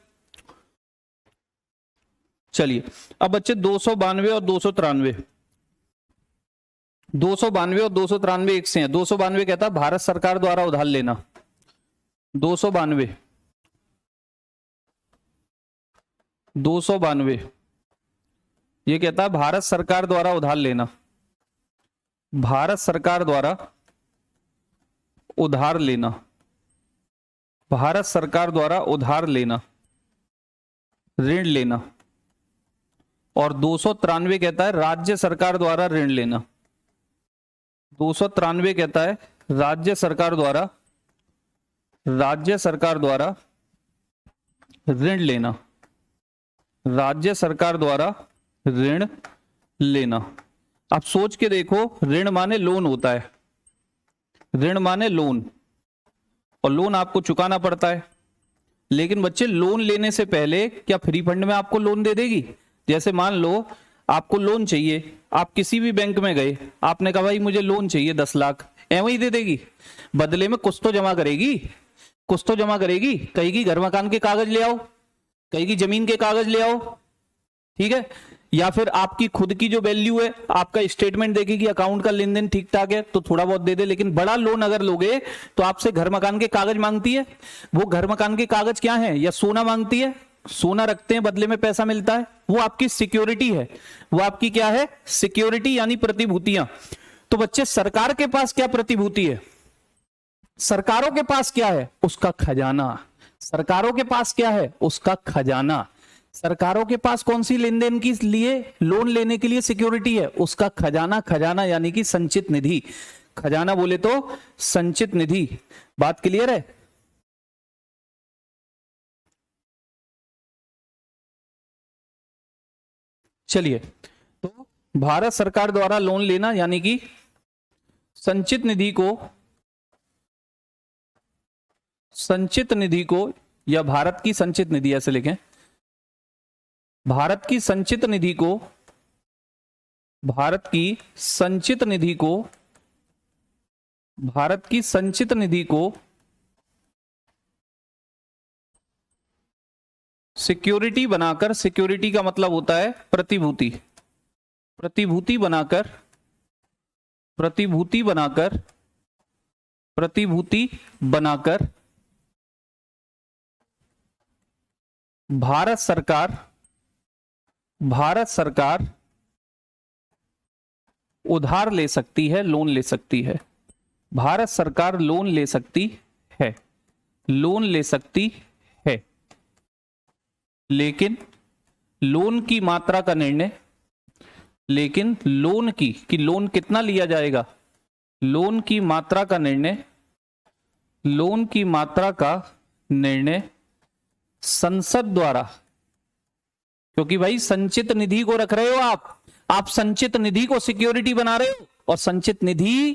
S1: चलिए अब बच्चे 292 और 293, 292 और 293 एक से हैं। 292 कहता है भारत सरकार द्वारा उधार लेना, 292 ये कहता है भारत सरकार द्वारा उधार लेना, भारत सरकार द्वारा उधार लेना, भारत सरकार द्वारा उधार लेना, ऋण लेना। और 293 कहता है राज्य सरकार द्वारा ऋण लेना। 293 कहता है राज्य सरकार द्वारा, राज्य सरकार द्वारा ऋण लेना, राज्य सरकार द्वारा ऋण लेना। आप सोच के देखो, ऋण माने लोन होता है, ऋण माने लोन, और लोन आपको चुकाना पड़ता है। लेकिन बच्चे लोन लेने से पहले क्या फ्री फंड में आपको लोन दे देगी? जैसे मान लो आपको लोन चाहिए, आप किसी भी बैंक में गए, आपने कहा भाई मुझे लोन चाहिए 10 लाख, एवं ही दे देगी? बदले में कुछ तो जमा करेगी, कुछ तो जमा करेगी। कहेगी घर मकान के कागज ले आओ, कहेगी जमीन के कागज ले आओ, ठीक है, या फिर आपकी खुद की जो वैल्यू है, आपका स्टेटमेंट देखेगी, अकाउंट का लेन देन ठीक ठाक है तो थोड़ा बहुत दे दे। लेकिन बड़ा लोन अगर लोगे तो आपसे घर मकान के कागज मांगती है। वो घर मकान के कागज क्या है? या सोना मांगती है, सोना रखते हैं बदले में पैसा मिलता है, वो आपकी सिक्योरिटी है, वो आपकी क्या है? सिक्योरिटी यानी प्रतिभूतियां। तो बच्चे सरकार के पास क्या प्रतिभूति है? सरकारों के पास क्या है? उसका खजाना। सरकारों के पास क्या है? उसका खजाना। सरकारों के पास कौन सी लेन देन के लिए, लोन लेने के लिए सिक्योरिटी है? उसका खजाना। खजाना यानी कि संचित निधि। खजाना बोले तो संचित निधि। बात क्लियर है? चलिए, तो भारत सरकार द्वारा लोन लेना यानी कि संचित निधि को, संचित निधि को, या भारत की संचित निधि ऐसे लिखें, भारत की संचित निधि को, भारत की संचित निधि को, भारत की संचित निधि को सिक्योरिटी बनाकर, सिक्योरिटी का मतलब होता है प्रतिभूति, प्रतिभूति बनाकर प्रतिभूति बनाकर प्रतिभूति बनाकर भारत सरकार उधार ले सकती है, लोन ले सकती है। भारत सरकार लोन ले सकती है, लोन ले सकती है, लेकिन लोन की मात्रा का निर्णय, लेकिन लोन की कि लोन कितना लिया जाएगा, लोन की मात्रा का निर्णय, लोन की मात्रा का निर्णय संसद द्वारा, क्योंकि भाई संचित निधि को रख रहे हो आप संचित निधि को सिक्योरिटी बना रहे हो, और संचित निधि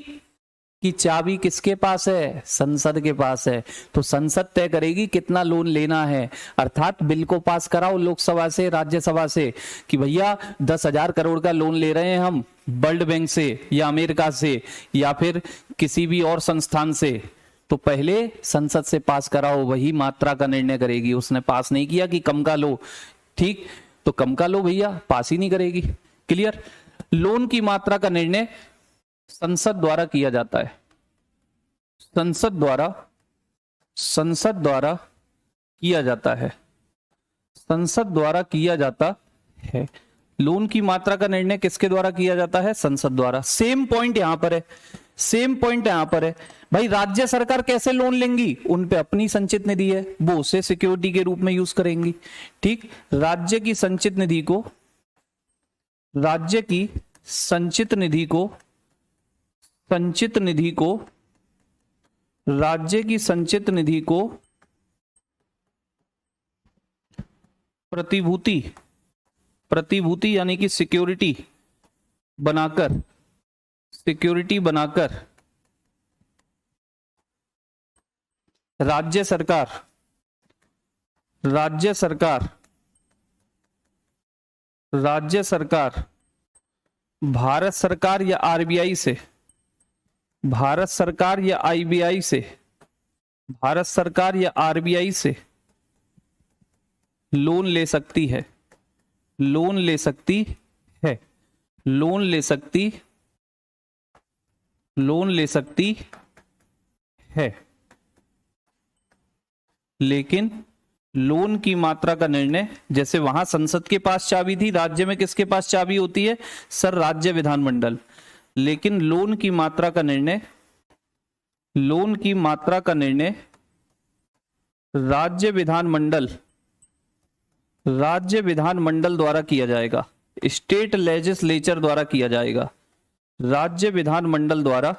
S1: की चाबी किसके पास है, संसद के पास है। तो संसद तय करेगी कितना लोन लेना है, अर्थात बिल को पास कराओ लोकसभा से, राज्यसभा से कि भैया 10,000 करोड़ का लोन ले रहे हैं हम वर्ल्ड बैंक से या अमेरिका से या फिर किसी भी और संस्थान से, तो पहले संसद से पास कराओ, वही मात्रा का निर्णय करेगी। उसने पास नहीं किया कि कम का लो, ठीक, तो कम का लो भैया, पास ही नहीं करेगी। क्लियर। लोन की मात्रा का निर्णय संसद द्वारा किया जाता है, संसद द्वारा किया जाता है, संसद द्वारा किया जाता है। लोन की मात्रा का निर्णय किसके द्वारा किया जाता है, संसद द्वारा। सेम पॉइंट यहां पर है, सेम पॉइंट यहां पर है। भाई राज्य सरकार कैसे लोन लेंगी, उन पे अपनी संचित निधि है, वो उसे सिक्योरिटी के रूप में यूज करेंगी। ठीक, राज्य की संचित निधि को, राज्य की संचित निधि को, संचित निधि को, राज्य की संचित निधि को प्रतिभूति, प्रतिभूति यानी कि सिक्योरिटी बनाकर, सिक्योरिटी बनाकर राज्य सरकार, राज्य सरकार, राज्य सरकार भारत सरकार या आरबीआई से, भारत सरकार या आईबीआई से, भारत सरकार या आरबीआई से लोन ले सकती है, लोन ले सकती है, लोन ले सकती, लोन ले सकती है, लेकिन लोन की मात्रा का निर्णय, जैसे वहां संसद के पास चाबी थी, राज्य में किसके पास चाबी होती है सर, राज्य विधानमंडल। लेकिन लोन की मात्रा का निर्णय, लोन की मात्रा का निर्णय राज्य विधानमंडल, राज्य विधानमंडल द्वारा किया जाएगा, स्टेट लेजिस्लेचर द्वारा किया जाएगा, राज्य विधानमंडल द्वारा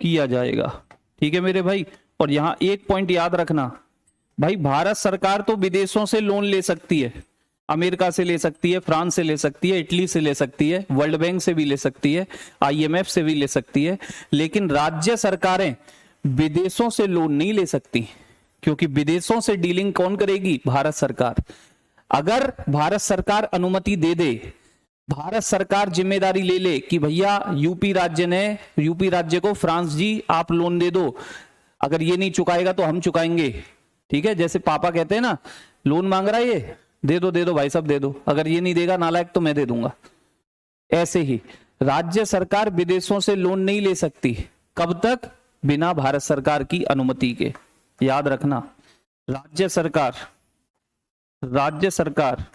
S1: किया जाएगा। ठीक है मेरे भाई। और यहां एक पॉइंट याद रखना भाई, भारत सरकार तो विदेशों से लोन ले सकती है, अमेरिका से ले सकती है, फ्रांस से ले सकती है, इटली से ले सकती है, वर्ल्ड बैंक से भी ले सकती है, आईएमएफ से भी ले सकती है, लेकिन राज्य सरकारें विदेशों से लोन नहीं ले सकती, क्योंकि विदेशों से डीलिंग कौन करेगी, भारत सरकार। अगर भारत सरकार अनुमति दे दे, भारत सरकार जिम्मेदारी ले ले कि भैया यूपी राज्य को फ्रांस जी आप लोन दे दो, अगर ये नहीं चुकाएगा तो हम चुकाएंगे। ठीक है, जैसे पापा कहते हैं ना, लोन मांग रहा है ये, दे दो भाई साहब दे दो, अगर ये नहीं देगा नालायक तो मैं दे दूंगा। ऐसे ही राज्य सरकार विदेशों से लोन नहीं ले सकती, कब तक, बिना भारत सरकार की अनुमति के। याद रखना, राज्य सरकार, राज्य सरकार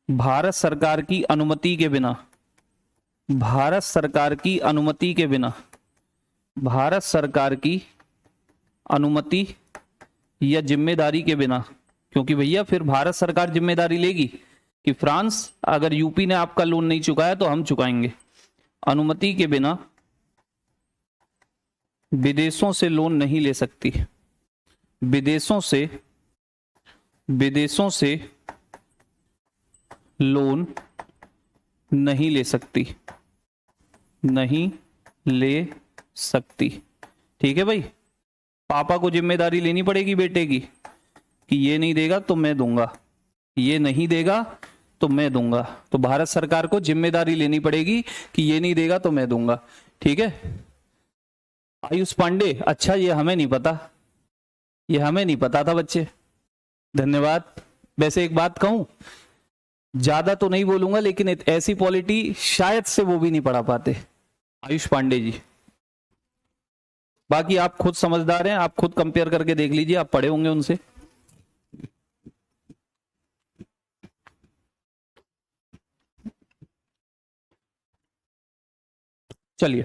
S1: भारत सरकार की अनुमति के बिना, भारत सरकार की अनुमति के बिना, भारत सरकार की अनुमति या जिम्मेदारी के बिना, क्योंकि भैया फिर भारत सरकार जिम्मेदारी लेगी कि फ्रांस अगर यूपी ने आपका लोन नहीं चुकाया तो हम चुकाएंगे। अनुमति के बिना विदेशों से लोन नहीं ले सकती, विदेशों से लोन नहीं ले सकती, नहीं ले सकती। ठीक है भाई, पापा को जिम्मेदारी लेनी पड़ेगी बेटे की कि ये नहीं देगा तो मैं दूंगा, ये नहीं देगा तो मैं दूंगा। तो भारत सरकार को जिम्मेदारी लेनी पड़ेगी कि ये नहीं देगा तो मैं दूंगा। ठीक है आयुष पांडे, अच्छा ये हमें नहीं पता, ये हमें नहीं पता था बच्चे, धन्यवाद। वैसे एक बात कहूं, ज्यादा तो नहीं बोलूंगा, लेकिन ऐसी पॉलिटी शायद से वो भी नहीं पढ़ा पाते, आयुष पांडे जी। बाकी आप खुद समझदार हैं, आप खुद कंपेयर करके देख लीजिए, आप पढ़े होंगे उनसे। चलिए,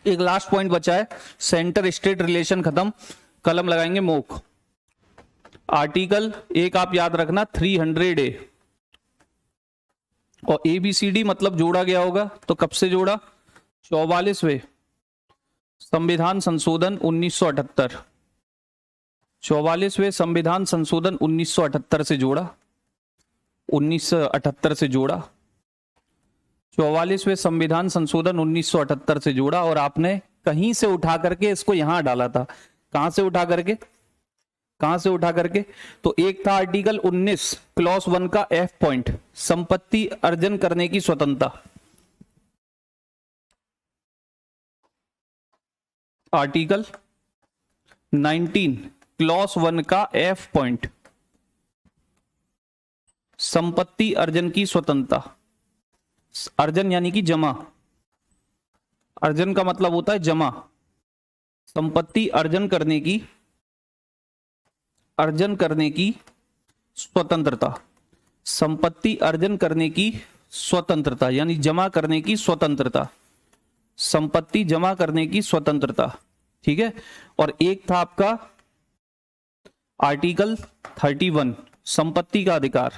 S1: एक लास्ट पॉइंट बचा है, सेंटर स्टेट रिलेशन खत्म, कलम लगाएंगे मोक। आर्टिकल एक आप याद रखना 300A, और ABCD मतलब जोड़ा गया होगा, तो कब से जोड़ा? 44वें संविधान संशोधन 1978, 44वें संविधान संशोधन 1978 से जोड़ा, 1978 से जोड़ा, 44वें संविधान संशोधन 1978 से जोड़ा, और आपने कहीं से उठा करके इसको यहां डाला था। कहां से उठा करके? कहां से उठा करके? तो एक था आर्टिकल 19 क्लॉज 1 का F पॉइंट, संपत्ति अर्जन करने की स्वतंत्रता। आर्टिकल 19 क्लॉज 1 का F पॉइंट, संपत्ति अर्जन की स्वतंत्रता। अर्जन यानी कि जमा, अर्जन का मतलब होता है जमा, संपत्ति अर्जन करने की स्वतंत्रता, संपत्ति अर्जन करने की स्वतंत्रता यानी जमा करने की स्वतंत्रता, संपत्ति जमा करने की स्वतंत्रता। ठीक है, और एक था आपका आर्टिकल 31 संपत्ति का अधिकार,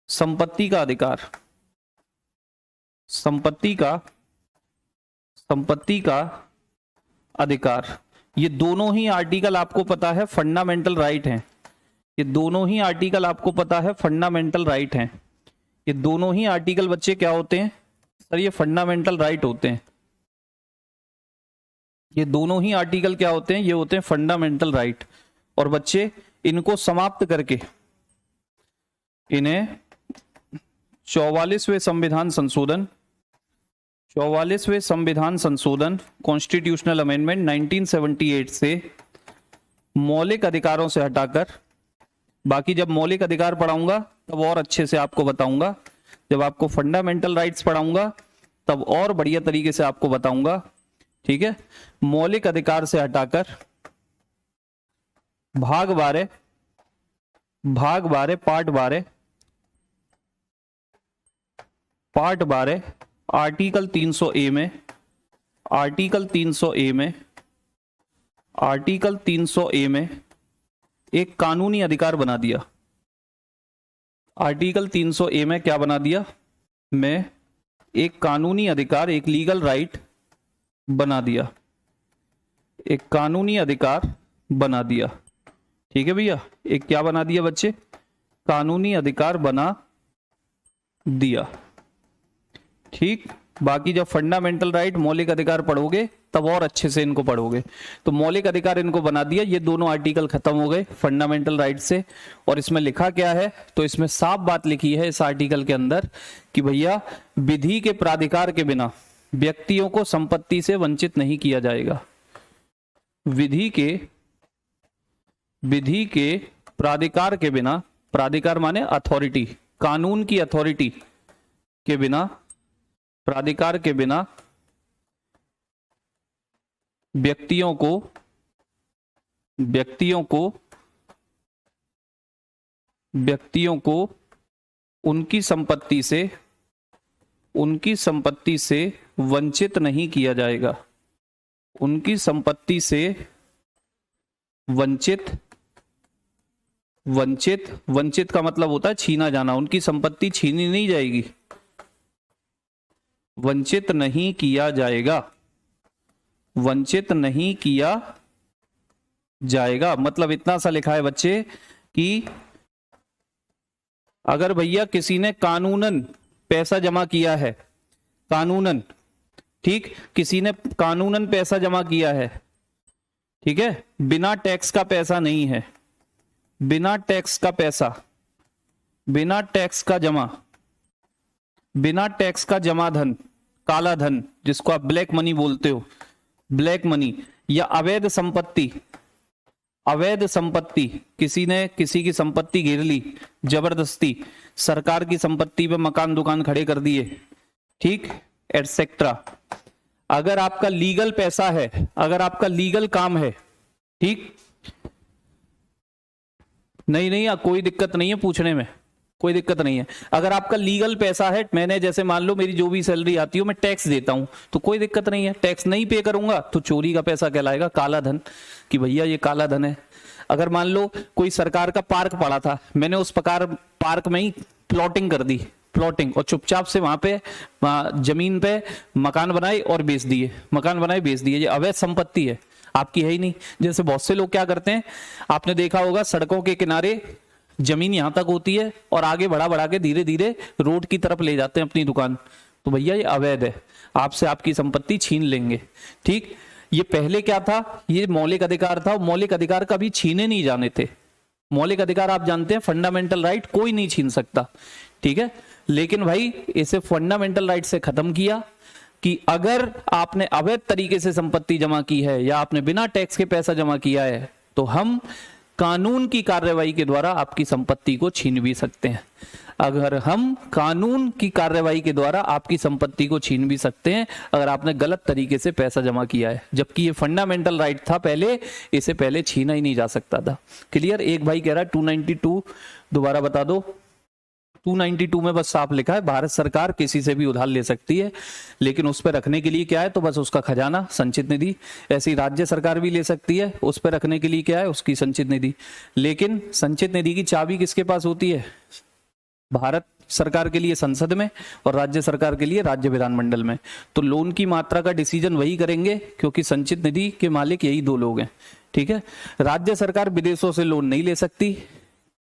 S1: संपत्ति का अधिकार, संपत्ति का अधिकार। ये दोनों ही आर्टिकल आपको पता है फंडामेंटल राइट हैं, ये दोनों ही आर्टिकल आपको पता है फंडामेंटल राइट हैं। ये दोनों ही आर्टिकल बच्चे क्या होते हैं सर? ये फंडामेंटल राइट होते हैं। ये दोनों ही आर्टिकल क्या होते हैं? ये होते हैं फंडामेंटल राइट। और बच्चे इनको समाप्त करके इन्हें 44वें संविधान संशोधन, 44वें संविधान संशोधन कॉन्स्टिट्यूशनल अमेंडमेंट 1978 से मौलिक अधिकारों से हटाकर, बाकी जब मौलिक अधिकार पढ़ाऊंगा तब और अच्छे से आपको बताऊंगा, जब आपको फंडामेंटल राइट्स पढ़ाऊंगा तब और बढ़िया तरीके से आपको बताऊंगा। ठीक है, मौलिक अधिकार से हटाकर भाग 12 पार्ट 12 आर्टिकल 300A में, आर्टिकल 300A में एक कानूनी अधिकार बना दिया। आर्टिकल 300A में क्या बना दिया? में एक कानूनी अधिकार, एक लीगल राइट बना दिया, एक कानूनी अधिकार बना दिया। ठीक है भैया, एक क्या बना दिया बच्चे? कानूनी अधिकार बना दिया। ठीक, बाकी जब फंडामेंटल राइट मौलिक अधिकार पढ़ोगे तब और अच्छे से इनको पढ़ोगे। तो मौलिक अधिकार इनको बना दिया, ये दोनों आर्टिकल खत्म हो गए फंडामेंटल राइट से। और इसमें लिखा क्या है? तो इसमें साफ बात लिखी है इस आर्टिकल के अंदर कि भैया विधि के प्राधिकार के बिना व्यक्तियों को संपत्ति से वंचित नहीं किया जाएगा। विधि के प्राधिकार के बिना, प्राधिकार माने अथॉरिटी, कानून की अथॉरिटी के बिना, प्राधिकार के बिना व्यक्तियों को उनकी संपत्ति से वंचित नहीं किया जाएगा। उनकी संपत्ति से वंचित का मतलब होता है छीना जाना। उनकी संपत्ति छीनी नहीं जाएगी, वंचित नहीं किया जाएगा, वंचित नहीं किया जाएगा। मतलब इतना सा लिखा है बच्चे कि अगर भैया किसी ने कानूनन पैसा जमा किया है, कानूनन, ठीक, किसी ने कानूनन पैसा जमा किया है, ठीक है, बिना टैक्स का पैसा नहीं है, बिना टैक्स का पैसा, बिना टैक्स का जमा, बिना टैक्स का जमा धन, काला धन जिसको आप ब्लैक मनी बोलते हो, ब्लैक मनी या अवैध संपत्ति, अवैध संपत्ति, किसी ने किसी की संपत्ति घेर ली जबरदस्ती, सरकार की संपत्ति पे मकान दुकान खड़े कर दिए, ठीक, एटसेट्रा। अगर आपका लीगल पैसा है, अगर आपका लीगल काम है, ठीक, नहीं, कोई दिक्कत नहीं है पूछने में, कोई दिक्कत नहीं है। अगर आपका लीगल पैसा है, मैंने जैसे मान लो मेरी जो भी सैलरी आती है मैं टैक्स देता हूं, तो कोई दिक्कत नहीं है। टैक्स नहीं पे करूंगा तो चोरी का पैसा कहलाएगा, काला धन, कि भैया ये काला धन है। अगर मान लो कोई सरकार का पार्क पड़ा था, मैंने उस पार्क में ही प्लॉटिंग कर दी, प्लॉटिंग, और चुपचाप से वहां पे जमीन पे मकान बनाए और बेच दिए, मकान बनाए बेच दिए, ये अवैध संपत्ति है, आपकी है ही नहीं। जैसे बहुत से लोग क्या करते हैं, आपने देखा होगा सड़कों के किनारे जमीन यहां तक होती है और आगे बढ़ा के धीरे धीरे रोड की तरफ ले जाते हैं अपनी दुकान, तो भैया ये अवैध है, आपसे आपकी संपत्ति छीन लेंगे, ठीक। ये पहले क्या था, ये मौलिक अधिकार था, मौलिक अधिकार कभी छीने नहीं जाने थे। मौलिक अधिकार आप जानते हैं फंडामेंटल राइट कोई नहीं छीन सकता, ठीक है। लेकिन भाई इसे फंडामेंटल राइट से खत्म किया कि अगर आपने अवैध तरीके से संपत्ति जमा की है या आपने बिना टैक्स के पैसा जमा किया है, तो हम कानून की कार्रवाई के द्वारा आपकी संपत्ति को छीन भी सकते हैं। अगर हम कानून की कार्रवाई के द्वारा आपकी संपत्ति को छीन भी सकते हैं अगर आपने गलत तरीके से पैसा जमा किया है, जबकि ये फंडामेंटल राइट था पहले, इसे पहले छीना ही नहीं जा सकता था। क्लियर। एक भाई कह रहा है 292 दोबारा बता दो। 292 में बस साफ लिखा है भारत सरकार किसी से भी उधार ले सकती है, लेकिन उस पर रखने के लिए क्या है, तो बस उसका खजाना संचित निधि। ऐसी राज्य सरकार भी ले सकती है, उस पर रखने के लिए क्या है, उसकी संचित निधि। लेकिन संचित निधि की चाबी किसके पास होती है, भारत सरकार के लिए संसद में और राज्य सरकार के लिए राज्य विधानमंडल में। तो लोन की मात्रा का डिसीजन वही करेंगे, क्योंकि संचित निधि के मालिक यही दो लोग हैं, ठीक है। राज्य सरकार विदेशों से लोन नहीं ले सकती,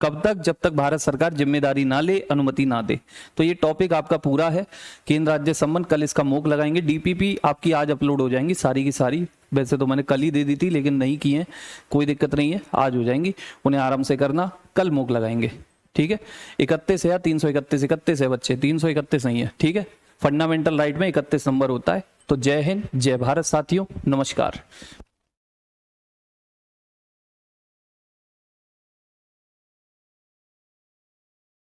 S1: कब तक, जब तक भारत सरकार जिम्मेदारी ना ले, अनुमति ना दे। तो ये टॉपिक आपका पूरा है, केंद्र राज्य संबंध। कल इसका मॉक लगाएंगे। डीपीपी आपकी आज अपलोड हो जाएंगी सारी की सारी, वैसे तो मैंने कल ही दे दी थी लेकिन नहीं की है, कोई दिक्कत नहीं है, आज हो जाएंगी, उन्हें आराम से करना, कल मॉक लगाएंगे, ठीक है। 31 है या 331, 31 है बच्चे, 331 नहीं है, ठीक है। फंडामेंटल राइट में 31 नंबर होता है। तो जय हिंद, जय भारत साथियों, नमस्कार।